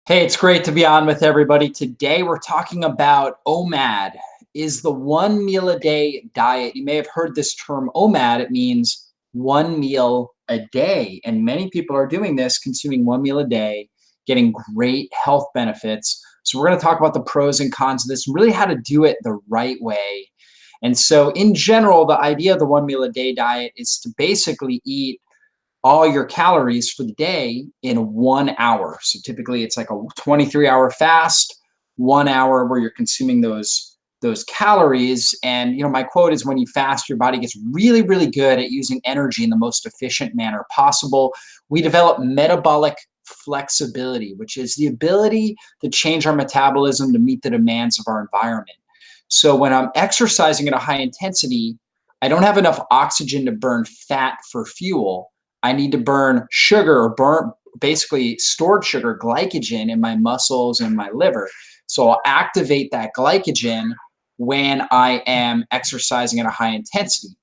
Hey, it's great to be on with everybody. Today we're talking about OMAD, is the one meal a day diet. You may have heard this term OMAD. It means one meal a day. And many people are doing this, consuming one meal a day, getting great health benefits. So we're going to talk about the pros and cons of this and really how to do it the right way. And so in general, the idea of the one meal a day diet is to basically eat all your calories for the day in 1 hour. So typically it's like a 23-hour fast, 1 hour where you're consuming those calories. And my quote is, when you fast, your body gets really, really good at using energy in the most efficient manner possible. We develop metabolic flexibility, which is the ability to change our metabolism to meet the demands of our environment. So when I'm exercising at a high intensity, I don't have enough oxygen to burn fat for fuel. I need to burn sugar, or burn basically stored sugar, glycogen, in my muscles and my liver. So I'll activate that glycogen when I am exercising at a high intensity,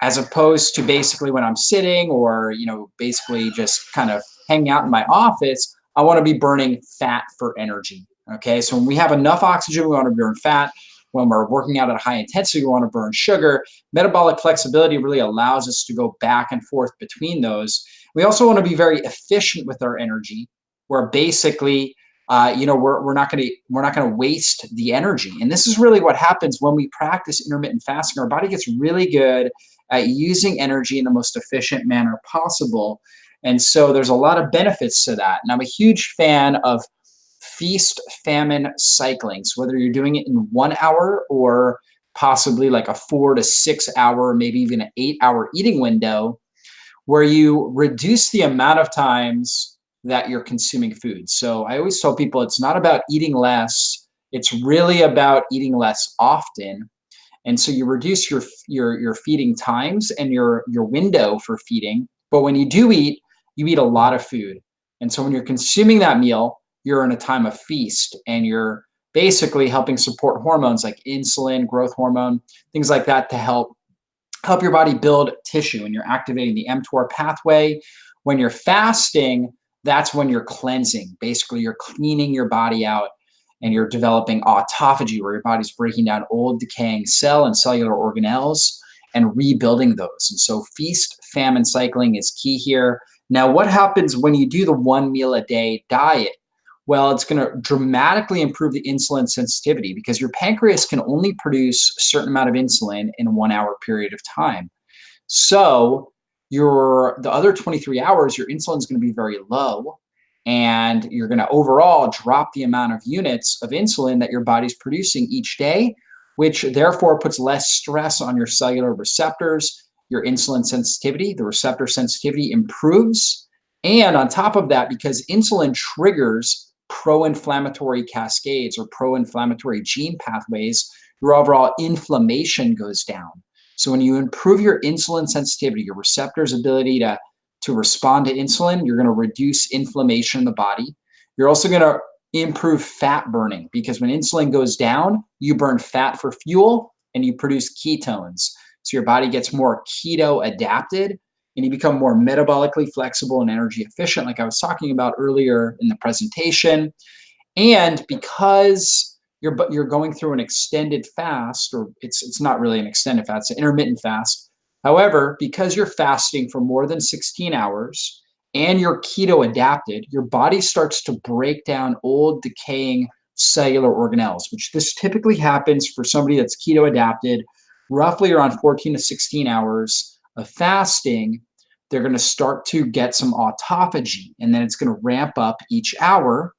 as opposed to basically when I'm sitting or, basically just kind of hanging out in my office. I want to be burning fat for energy. Okay. So when we have enough oxygen, we want to burn fat. When we're working out at a high intensity, we want to burn sugar. Metabolic flexibility really allows us to go back and forth between those. We also want to be very efficient with our energy, where basically, we're not going to waste the energy. And this is really what happens when we practice intermittent fasting. Our body gets really good at using energy in the most efficient manner possible. And so there's a lot of benefits to that. And I'm a huge fan of feast famine cycling. So whether you're doing it in 1 hour or possibly like a 4 to 6 hour, maybe even an 8 hour eating window, where you reduce the amount of times that you're consuming food. So I always tell people it's not about eating less, it's really about eating less often. And so you reduce your feeding times and your window for feeding. But when you do eat, you eat a lot of food. And so when you're consuming that meal, you're in a time of feast, and you're basically helping support hormones like insulin, growth hormone, things like that, to help your body build tissue, and you're activating the mTOR pathway. When you're fasting, that's when you're cleansing. Basically, you're cleaning your body out, and you're developing autophagy, where your body's breaking down old decaying cell and cellular organelles and rebuilding those. And so feast famine cycling is key here. Now, what happens when you do the one meal a day diet? Well, it's going to dramatically improve the insulin sensitivity, because your pancreas can only produce a certain amount of insulin in a 1 hour period of time. So the other 23 hours, your insulin is going to be very low, and you're going to overall drop the amount of units of insulin that your body's producing each day, which therefore puts less stress on your cellular receptors. Your insulin sensitivity, the receptor sensitivity, improves. And on top of that, because insulin triggers pro-inflammatory cascades or pro-inflammatory gene pathways, your overall inflammation goes down. So when you improve your insulin sensitivity, your receptors' ability to respond to insulin, you're going to reduce inflammation in the body. You're also going to improve fat burning, because when insulin goes down, you burn fat for fuel and you produce ketones. So your body gets more keto adapted, and you become more metabolically flexible and energy efficient, like I was talking about earlier in the presentation. And because you're going through an extended fast, or it's not really an extended fast, it's an intermittent fast. However, because you're fasting for more than 16 hours and you're keto adapted, your body starts to break down old decaying cellular organelles, which this typically happens for somebody that's keto adapted roughly around 14 to 16 hours of fasting. They're going to start to get some autophagy, and then it's going to ramp up each hour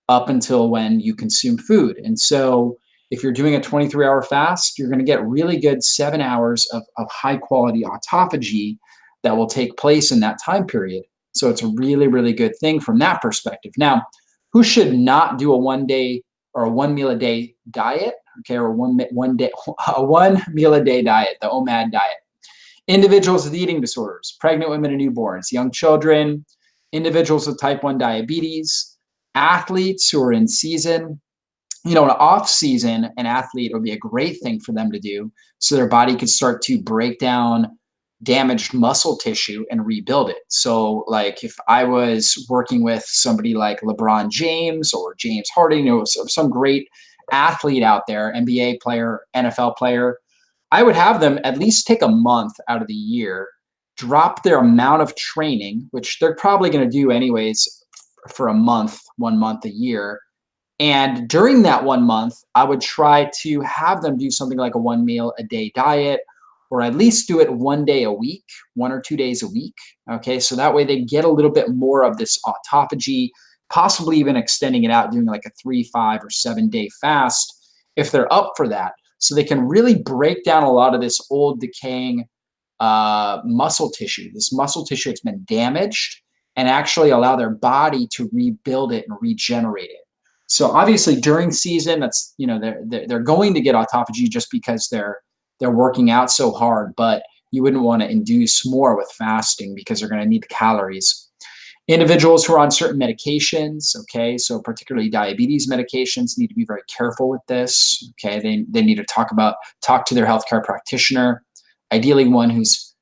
up until when you consume food. And so if you're doing a 23-hour fast, you're going to get really good 7 hours of high quality autophagy that will take place in that time period. So it's a really, really good thing from that perspective. Now, who should not do a 1 day or a one meal a day diet? Okay, or a one meal a day diet, the OMAD diet. Individuals with eating disorders, pregnant women and newborns, young children, individuals with type 1 diabetes, athletes who are in season. An off season, an athlete would be a great thing for them to do, so their body could start to break down damaged muscle tissue and rebuild it. So like if I was working with somebody like LeBron James or James Harden, some great athlete out there, NBA player, NFL player, I would have them at least take a month out of the year, drop their amount of training, which they're probably going to do anyways for a month, 1 month a year. And during that 1 month, I would try to have them do something like a 1 meal a day diet, or at least do it 1 day a week, 1 or 2 days a week. Okay, so that way they get a little bit more of this autophagy, possibly even extending it out, doing like a 3, 5, or 7 day fast if they're up for that. So they can really break down a lot of this old decaying muscle tissue, this muscle tissue that's been damaged, and actually allow their body to rebuild it and regenerate it. So obviously during season, that's, they're going to get autophagy just because they're working out so hard, but you wouldn't want to induce more with fasting because they're going to need the calories. Individuals who are on certain medications, okay, so particularly diabetes medications, need to be very careful with this. Okay, they need to talk to their healthcare practitioner, ideally one who's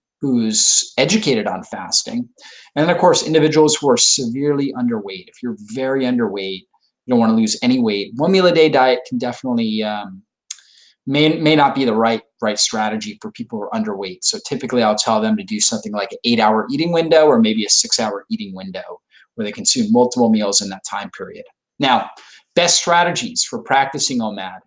educated on fasting. And then of course, individuals who are severely underweight. If you're very underweight, you don't want to lose any weight, 1 meal a day diet can definitely may not be the right strategy for people who are underweight. So typically I'll tell them to do something like an 8-hour eating window, or maybe a 6-hour eating window where they consume multiple meals in that time period. Now, best strategies for practicing OMAD.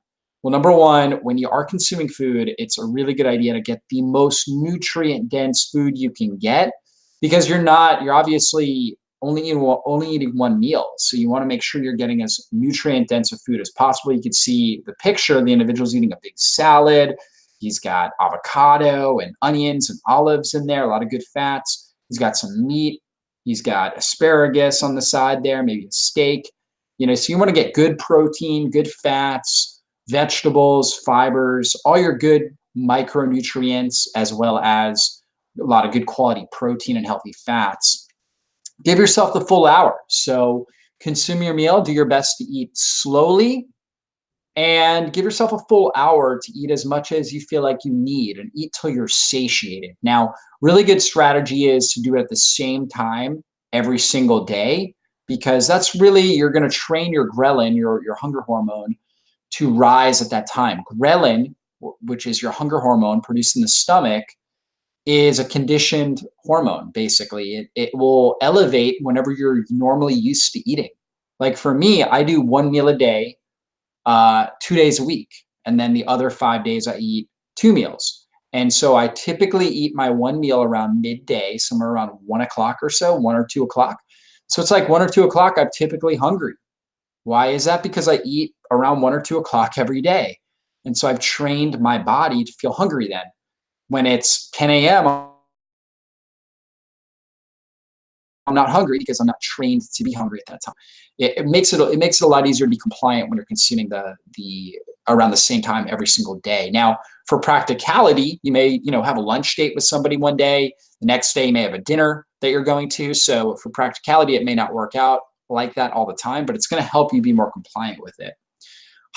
Well, number one, when you are consuming food, it's a really good idea to get the most nutrient dense food you can get, because you're obviously only eating 1 meal. So you want to make sure you're getting as nutrient dense of food as possible. You can see the picture, the individual's eating a big salad. He's got avocado and onions and olives in there, a lot of good fats. He's got some meat. He's got asparagus on the side there, maybe a steak. So you want to get good protein, good fats, vegetables, fibers, all your good micronutrients, as well as a lot of good quality protein and healthy fats. Give yourself the full hour. So consume your meal, do your best to eat slowly, and give yourself a full hour to eat as much as you feel like you need, and eat till you're satiated. Now, really good strategy is to do it at the same time every single day, because that's really, you're going to train your ghrelin, your hunger hormone, to rise at that time. Ghrelin, which is your hunger hormone produced in the stomach, is a conditioned hormone, basically. It will elevate whenever you're normally used to eating. Like for me, I do 1 meal a day, 2 days a week. And then the other 5 days I eat 2 meals. And so I typically eat my 1 meal around midday, somewhere around 1 o'clock or so, 1 or 2 o'clock. So it's like 1 or 2 o'clock, I'm typically hungry. Why is that? Because I eat around 1 or 2 o'clock every day. And so I've trained my body to feel hungry then. When it's 10 a.m., I'm not hungry because I'm not trained to be hungry at that time. It makes it a lot easier to be compliant when you're consuming the around the same time every single day. Now, for practicality, you may have a lunch date with somebody one day. The next day, you may have a dinner that you're going to. So for practicality, it may not work out like that all the time, but it's going to help you be more compliant with it.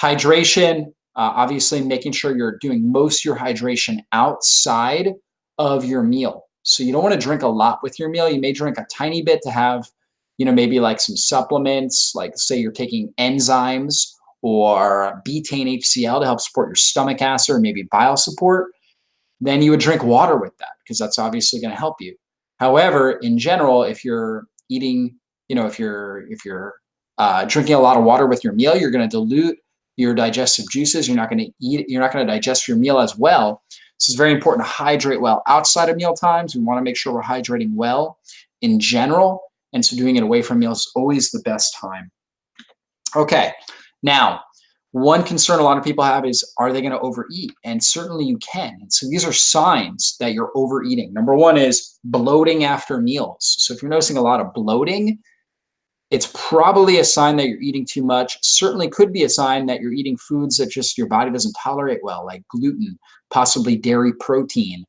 Hydration. Obviously, making sure you're doing most of your hydration outside of your meal. So you don't want to drink a lot with your meal. You may drink a tiny bit to have, maybe like some supplements, like say you're taking enzymes or betaine HCl to help support your stomach acid or maybe bile support. Then you would drink water with that, because that's obviously going to help you. However, in general, if you're eating, if you're drinking a lot of water with your meal, you're going to dilute your digestive juices. You're not going to digest your meal as well. So it's very important to hydrate well outside of meal times. We want to make sure we're hydrating well in general. And so doing it away from meals is always the best time. Okay. Now, one concern a lot of people have is, are they going to overeat? And certainly you can. And so these are signs that you're overeating. Number one is bloating after meals. So if you're noticing a lot of bloating, it's probably a sign that you're eating too much. Certainly could be a sign that you're eating foods that just your body doesn't tolerate well, like gluten, possibly dairy protein.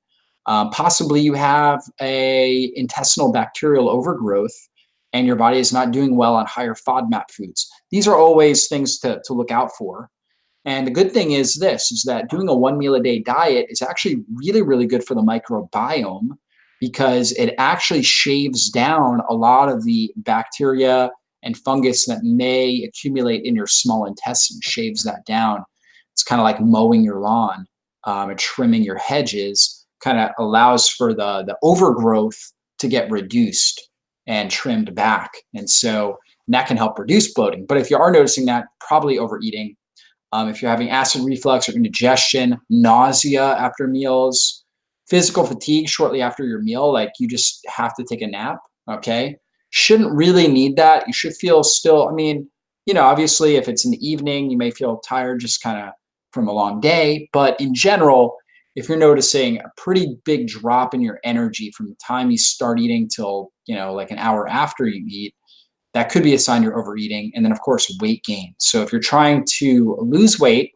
Possibly you have a intestinal bacterial overgrowth and your body is not doing well on higher FODMAP foods. These are always things to look out for. And the good thing is this, is that doing a 1 meal a day diet is actually really, really good for the microbiome because it actually shaves down a lot of the bacteria and fungus that may accumulate in your small intestine, shaves that down. It's kind of like mowing your lawn and trimming your hedges, kind of allows for the overgrowth to get reduced and trimmed back. And so that can help reduce bloating. But if you are noticing that, probably overeating. If you're having acid reflux or indigestion, nausea after meals, physical fatigue shortly after your meal, like you just have to take a nap, okay? Shouldn't really need that. You should feel still, I mean, obviously if it's in the evening, you may feel tired just kind of from a long day. But in general, if you're noticing a pretty big drop in your energy from the time you start eating till, like an hour after you eat, that could be a sign you're overeating. And then, of course, weight gain. So if you're trying to lose weight,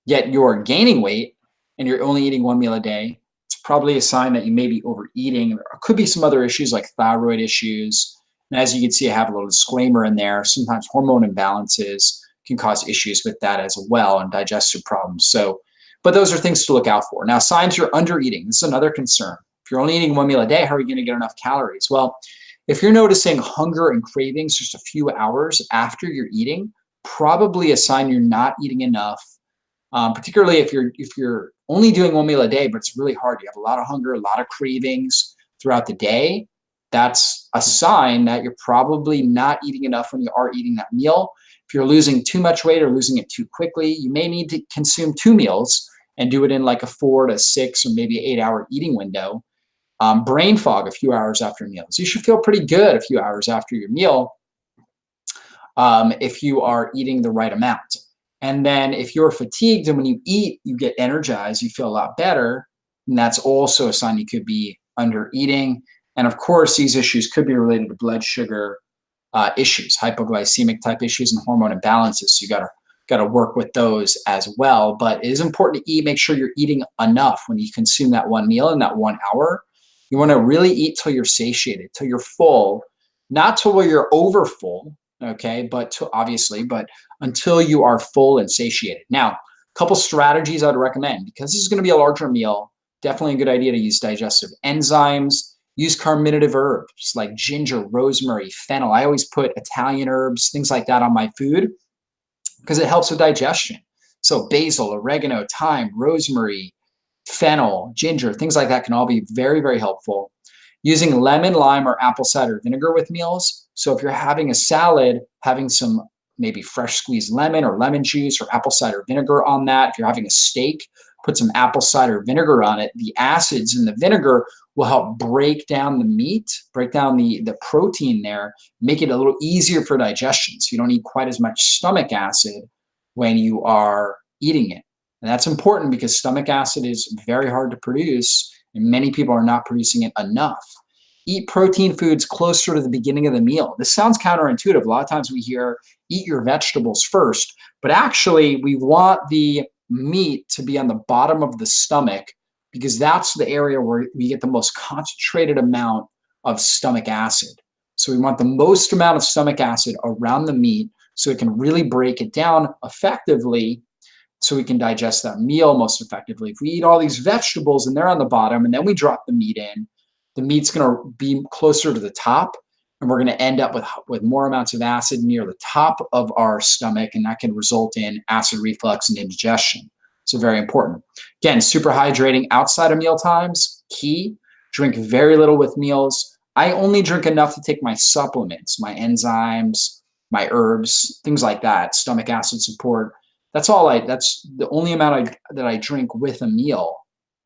yet you're gaining weight and you're only eating 1 meal a day, it's probably a sign that you may be overeating. There could be some other issues like thyroid issues. And as you can see, I have a little disclaimer in there. Sometimes hormone imbalances can cause issues with that as well and digestive problems. So, but those are things to look out for. Now, signs you're under eating. This is another concern. If you're only eating 1 meal a day, how are you going to get enough calories? Well, if you're noticing hunger and cravings just a few hours after you're eating, probably a sign you're not eating enough. Particularly if you're only doing 1 meal a day, but it's really hard. You have a lot of hunger, a lot of cravings throughout the day. That's a sign that you're probably not eating enough when you are eating that meal. If you're losing too much weight or losing it too quickly, you may need to consume 2 meals and do it in like a 4 to 6 or maybe 8 hour eating window. Brain fog a few hours after meals. You should feel pretty good a few hours after your meal if you are eating the right amount. And then if you're fatigued and when you eat, you get energized, you feel a lot better, and that's also a sign you could be under eating. And of course, these issues could be related to blood sugar issues, hypoglycemic type issues and hormone imbalances. So you gotta work with those as well. But it is important to eat, make sure you're eating enough when you consume that 1 meal in that 1 hour. You want to really eat till you're satiated, till you're full, not till where you're over full, okay, but until you are full and satiated. Now, a couple strategies I'd recommend, because this is going to be a larger meal, definitely a good idea to use digestive enzymes, use carminative herbs like ginger, rosemary, fennel. I always put Italian herbs, things like that on my food because it helps with digestion. So basil, oregano, thyme, rosemary, fennel, ginger, things like that can all be very, very helpful. Using lemon, lime, or apple cider vinegar with meals. So if you're having a salad, having some maybe fresh squeezed lemon or lemon juice or apple cider vinegar on that. If you're having a steak, put some apple cider vinegar on it. The acids in the vinegar will help break down the meat, break down the protein there, make it a little easier for digestion. So you don't need quite as much stomach acid when you are eating it. And that's important because stomach acid is very hard to produce and many people are not producing it enough. Eat protein foods closer to the beginning of the meal. This sounds counterintuitive. A lot of times we hear eat your vegetables first, but actually we want the meat to be on the bottom of the stomach because that's the area where we get the most concentrated amount of stomach acid. So we want the most amount of stomach acid around the meat so it can really break it down effectively so we can digest that meal most effectively. If we eat all these vegetables and they're on the bottom and then we drop the meat in, the meat's going to be closer to the top and we're going to end up with more amounts of acid near the top of our stomach, and that can result in acid reflux and indigestion. So very important. Again, super hydrating outside of meal times, key. Drink very little with meals. I only drink enough to take my supplements, my enzymes, my herbs, things like that, stomach acid support. That's the only amount that I drink with a meal,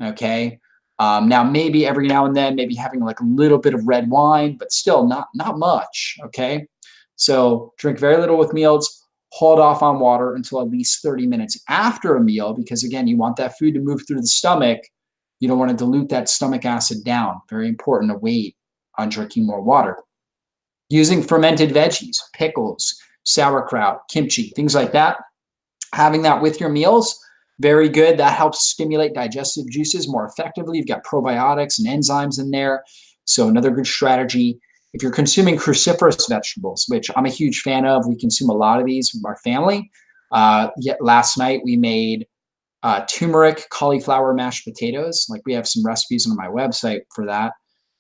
okay? Now, maybe every now and then, maybe having like a little bit of red wine, but still not much, okay? So drink very little with meals, hold off on water until at least 30 minutes after a meal, because again, you want that food to move through the stomach. You don't want to dilute that stomach acid down. Very important to wait on drinking more water. Using fermented veggies, pickles, sauerkraut, kimchi, things like that. Having that with your meals, very good. That helps stimulate digestive juices more effectively. You've got probiotics and enzymes in there. So another good strategy. If you're consuming cruciferous vegetables, which I'm a huge fan of, we consume a lot of these with our family. Yet last night we made turmeric cauliflower mashed potatoes. Like we have some recipes on my website for that.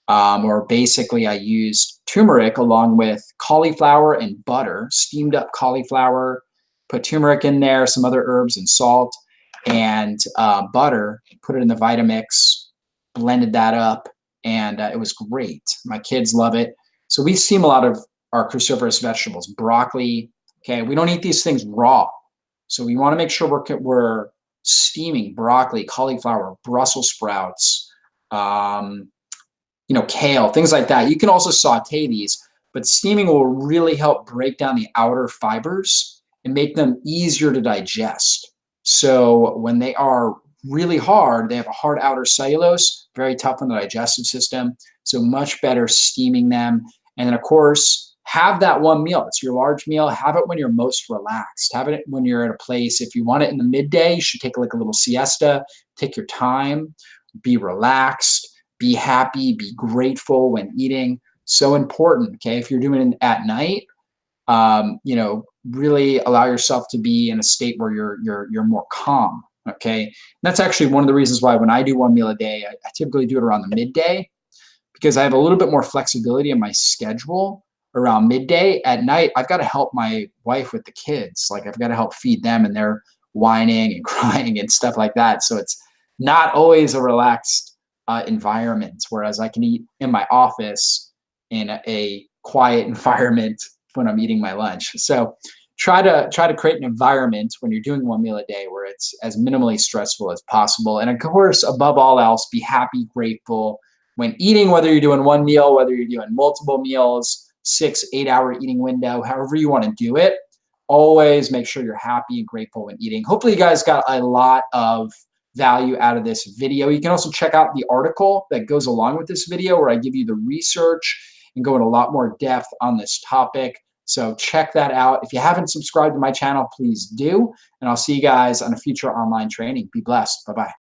Or basically I used turmeric along with cauliflower and butter, steamed up cauliflower, put turmeric in there, some other herbs and salt, and butter, put it in the Vitamix, blended that up, and it was great. My kids love it. So we steam a lot of our cruciferous vegetables, broccoli. Okay, we don't eat these things raw. So we want to make sure we're steaming broccoli, cauliflower, Brussels sprouts, kale, things like that. You can also saute these, but steaming will really help break down the outer fibers and make them easier to digest. So when they are really hard, they have a hard outer cellulose, very tough on the digestive system. So much better steaming them. And then of course, have that one meal. It's your large meal. Have it when you're most relaxed. Have it when you're at a place. If you want it in the midday, you should take like a little siesta. Take your time. Be relaxed. Be happy. Be grateful when eating. So important. Okay, if you're doing it at night, really allow yourself to be in a state where you're more calm. Okay, and that's actually one of the reasons why when I do one meal a day, I typically do it around the midday because I have a little bit more flexibility in my schedule around midday. At night, I've got to help my wife with the kids. Like I've got to help feed them and they're whining and crying and stuff like that. So it's not always a relaxed environment, whereas I can eat in my office in a quiet environment when I'm eating my lunch. So try to create an environment when you're doing one meal a day where it's as minimally stressful as possible. And of course, above all else, be happy, grateful when eating, whether you're doing one meal, whether you're doing multiple meals, 6-8 hour eating window, however you want to do it. Always make sure you're happy and grateful when eating. Hopefully you guys got a lot of value out of this video. You can also check out the article that goes along with this video where I give you the research and go in a lot more depth on this topic. So check that out. If you haven't subscribed to my channel, please do. And I'll see you guys on a future online training. Be blessed. Bye-bye.